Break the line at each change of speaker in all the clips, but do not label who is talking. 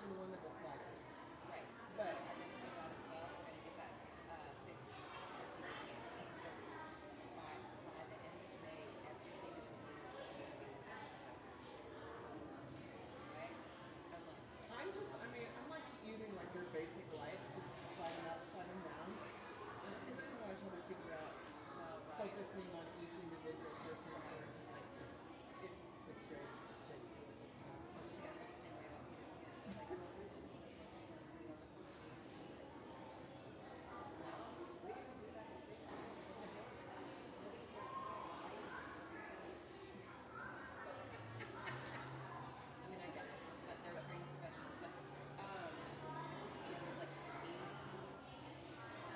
mentioned one of the sliders.
Right. So
But
I'm going to get that as well. We're going to get that fixed so people can. So by the end of May, everything in the building is going to be right.
I'm like using like your basic lights, just slide them up, slide them down. Because I know I try to figure out
Right.
focusing on each individual person for like it's sixth grade, it's tricky.
See, I feel the same way about Peter Pan. It's like, no, we just want to focus on who we're supposed to be. No, we didn't do that in sixth grade. What the heck? Nobody said, oh, lighting is really important. I mean, I get it, but they're trained professionals. But yeah, there's like 80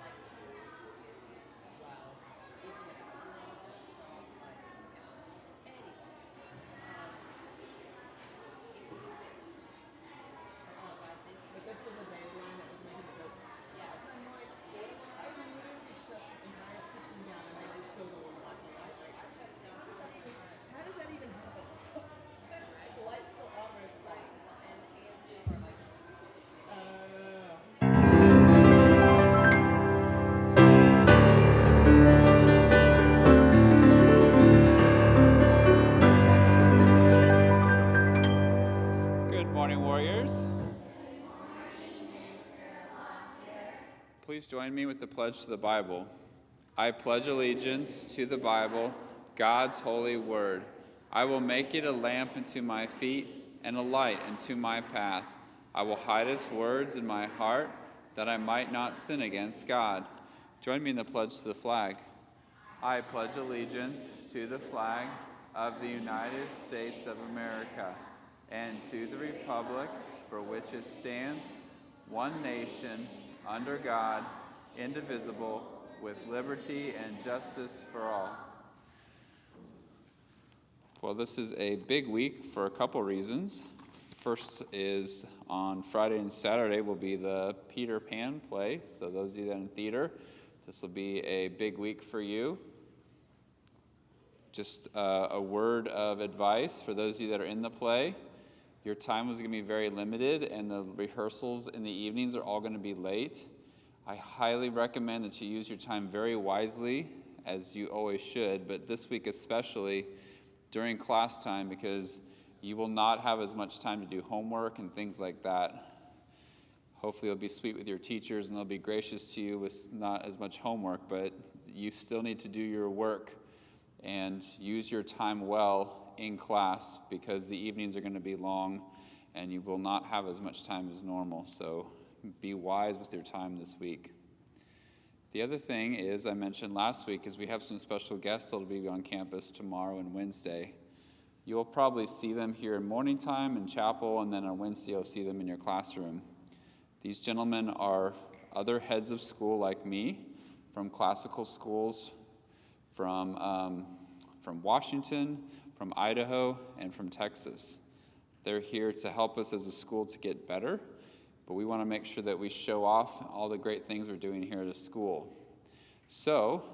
light years for Peter Pan,
Wow.
even without doing all that. So I was like, yeah. Anyway, um, it will be fixed. So God, thank you
But
for
this
that.
was a dandelion that was making it look.
Yes.
I'm like, I literally shut the entire system down and they were still going on. Like,
I shut it down
how does that
400
even
times.
how does that even happen? The light's still off and it's
Right.
like
Well, and some of our lights are stupid.
Good morning, warriors. Please join me with the pledge to the Bible. I pledge allegiance to the Bible, God's holy word. I will make it a lamp unto my feet and a light unto my path. I will hide its words in my heart, that I might not sin against God. Join me in the pledge to the flag. I pledge allegiance to the flag of the United States of America and to the republic for which it stands, one nation, under God, indivisible, with liberty and justice for all. Well, this is a big week for a couple reasons. First is on Friday and Saturday will be the Peter Pan play. So those of you that are in theater, this will be a big week for you. Just a word of advice for those of you that are in the play. Your time is going to be very limited, and the rehearsals in the evenings are all going to be late. I highly recommend that you use your time very wisely, as you always should, but this week especially during class time, because you will not have as much time to do homework and things like that. Hopefully you'll be sweet with your teachers and they'll be gracious to you with not as much homework, but you still need to do your work and use your time well in class, because the evenings are going to be long and you will not have as much time as normal. So be wise with your time this week. The other thing is, I mentioned last week, is we have some special guests that will be on campus tomorrow and Wednesday. You'll probably see them here in morning time in chapel, and then on Wednesday you'll see them in your classroom. These gentlemen are other heads of school like me, from classical schools, from Washington, from Idaho, and from Texas. They're here to help us as a school to get better, but we want to make sure that we show off all the great things we're doing here at the school. So,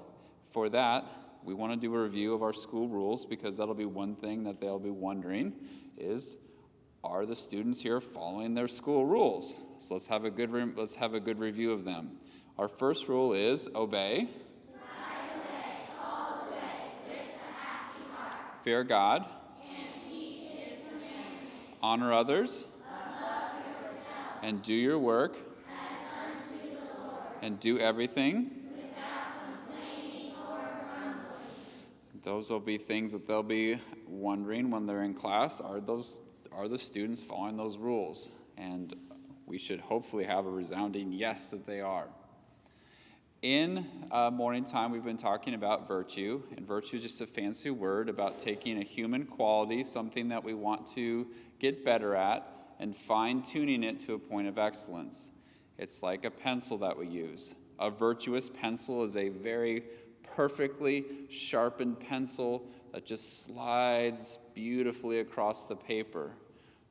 for that, we want to do a review of our school rules, because that'll be one thing that they'll be wondering is, are the students here following their school rules? So let's have a good review of them. Our first rule is obey. Fear God. And keep His commandments. Honor others. Love yourself. And do your work. As unto the Lord. And do everything. Without complaining or grumbling. Those will be things that they'll be wondering when they're in class. Are the students following those rules? And we should hopefully have a resounding yes that they are. In morning time, we've been talking about virtue, and virtue is just a fancy word about taking a human quality, something that we want to get better at, and fine-tuning it to a point of excellence. It's like a pencil that we use. A virtuous pencil is a very perfectly sharpened pencil that just slides beautifully across the paper.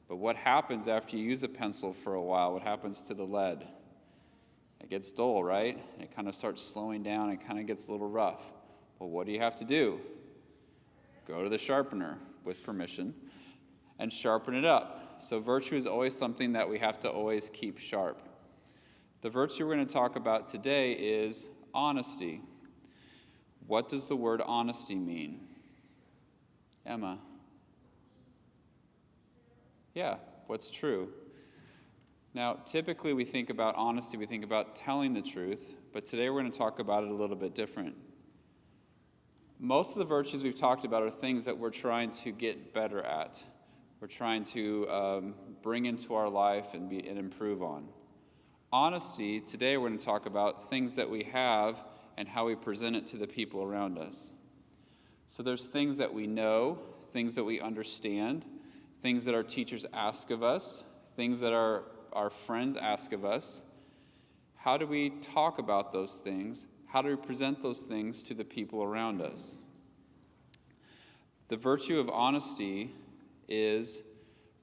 But what happens after you use a pencil for a while? What happens to the lead? It gets dull, right? It kind of starts slowing down and kind of gets a little rough. Well, what do you have to do? Go to the sharpener with permission and sharpen it up. So virtue is always something that we have to always keep sharp. The virtue we're going to talk about today is honesty. What does the word honesty mean? Emma? Yeah, what's true? Now, typically we think about honesty, we think about telling the truth, but today we're going to talk about it a little bit different. Most of the virtues we've talked about are things that we're trying to get better at. We're trying to bring into our life and improve on. Honesty, today we're going to talk about things that we have and how we present it to the people around us. So there's things that we know, things that we understand, things that our teachers ask of us, things that our friends ask of us. How do we talk about those things? How do we present those things to the people around us? The virtue of honesty is,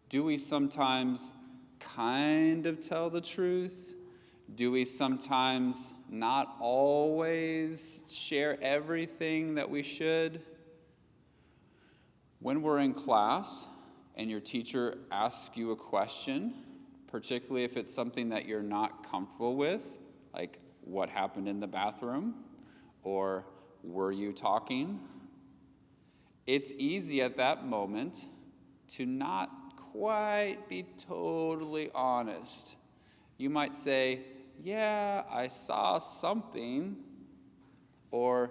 do we sometimes kind of tell the truth? Do we sometimes not always share everything that we should? When we're in class and your teacher asks you a question, particularly if it's something that you're not comfortable with, like what happened in the bathroom, or were you talking? It's easy at that moment to not quite be totally honest. You might say, yeah, I saw something, or,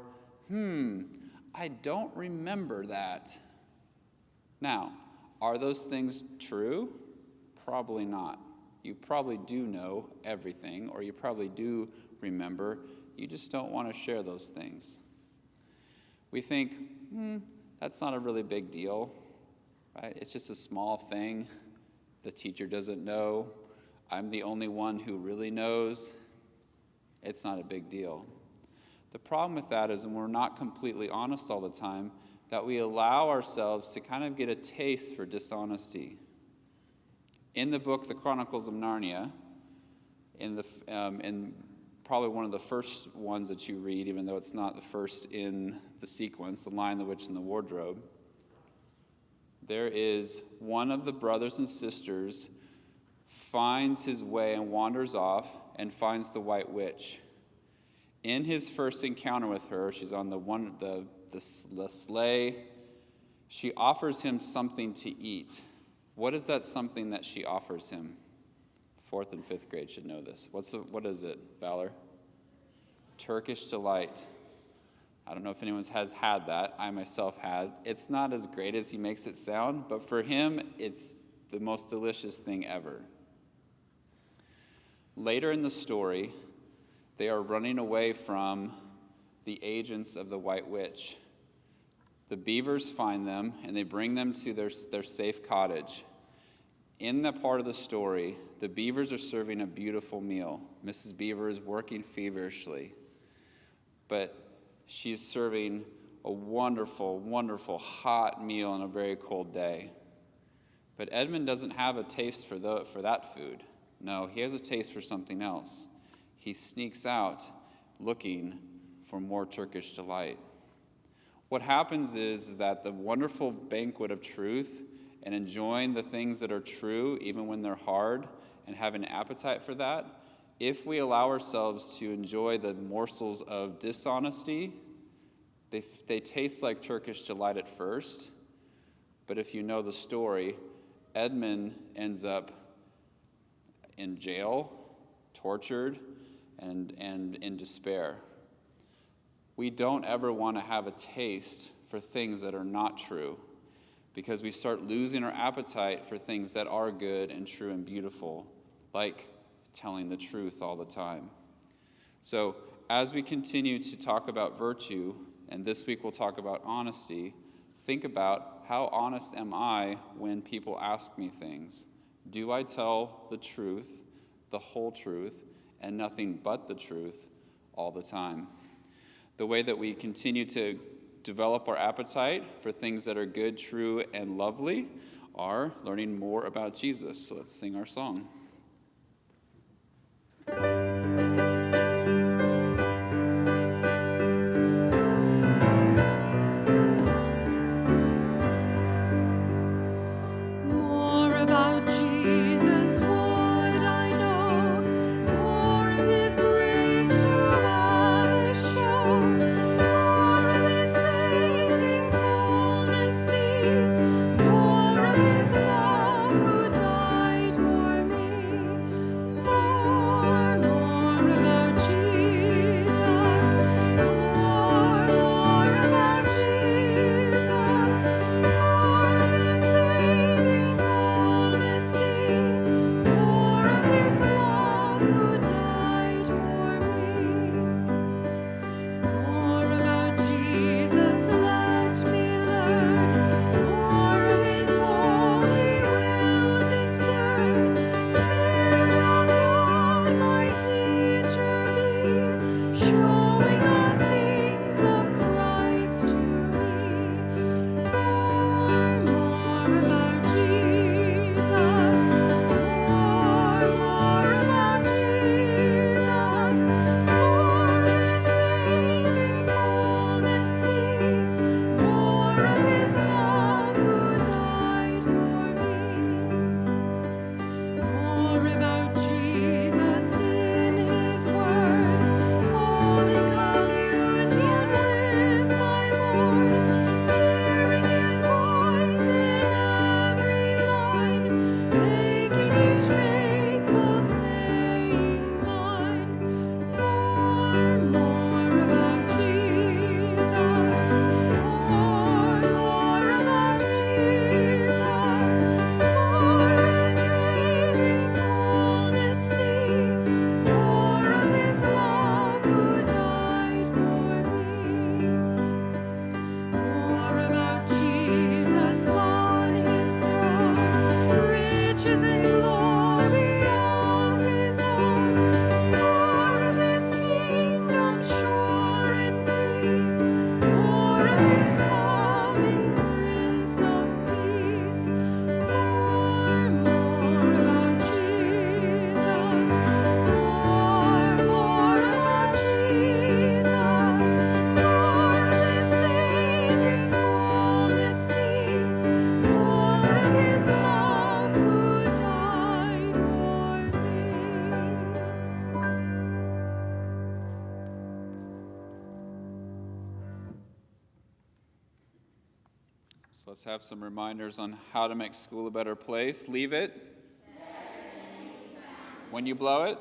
I don't remember that. Now, are those things true? Probably not. You probably do know everything, or you probably do remember. You just don't want to share those things. We think, that's not a really big deal, right? It's just a small thing. The teacher doesn't know. I'm the only one who really knows. It's not a big deal. The problem with that is when we're not completely honest all the time, that we allow ourselves to kind of get a taste for dishonesty. In the book, The Chronicles of Narnia, in probably one of the first ones that you read, even though it's not the first in the sequence, The Lion, the Witch, and the Wardrobe, there is one of the brothers and sisters finds his way and wanders off and finds the White Witch. In his first encounter with her, she's on the sleigh. She offers him something to eat. What is that something that she offers him? 4th and 5th grade should know this. What is it, Valor? Turkish delight. I don't know if anyone has had that. I myself had. It's not as great as he makes it sound, but for him, it's the most delicious thing ever. Later in the story, they are running away from the agents of the White Witch. The beavers find them, and they bring them to their safe cottage. In that part of the story, the beavers are serving a beautiful meal. Mrs. Beaver is working feverishly, but she's serving a wonderful, wonderful hot meal on a very cold day. But Edmund doesn't have a taste for that food. No, he has a taste for something else. He sneaks out looking for more Turkish delight. What happens is that the wonderful banquet of truth and enjoying the things that are true, even when they're hard, and have an appetite for that, if we allow ourselves to enjoy the morsels of dishonesty, they taste like Turkish delight at first. But if you know the story, Edmund ends up in jail, tortured, and in despair. We don't ever want to have a taste for things that are not true, because we start losing our appetite for things that are good and true and beautiful, like telling the truth all the time. So as we continue to talk about virtue, and this week we'll talk about honesty, think about, how honest am I when people ask me things? Do I tell the truth, the whole truth, and nothing but the truth all the time? The way that we continue to develop our appetite for things that are good, true, and lovely are learning more about Jesus. So let's sing our song. So let's have some reminders on how to make school a better place. Leave it. When you blow it.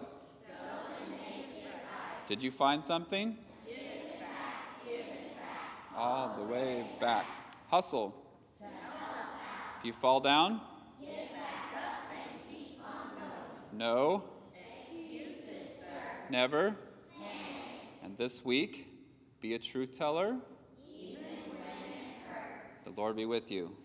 Did you find something? Give it back. All the way back. Hustle. If you fall down, get back up and keep on going. No excuses, sir. Never. And this week, be a truth teller. Even when it hurts. The Lord be with you.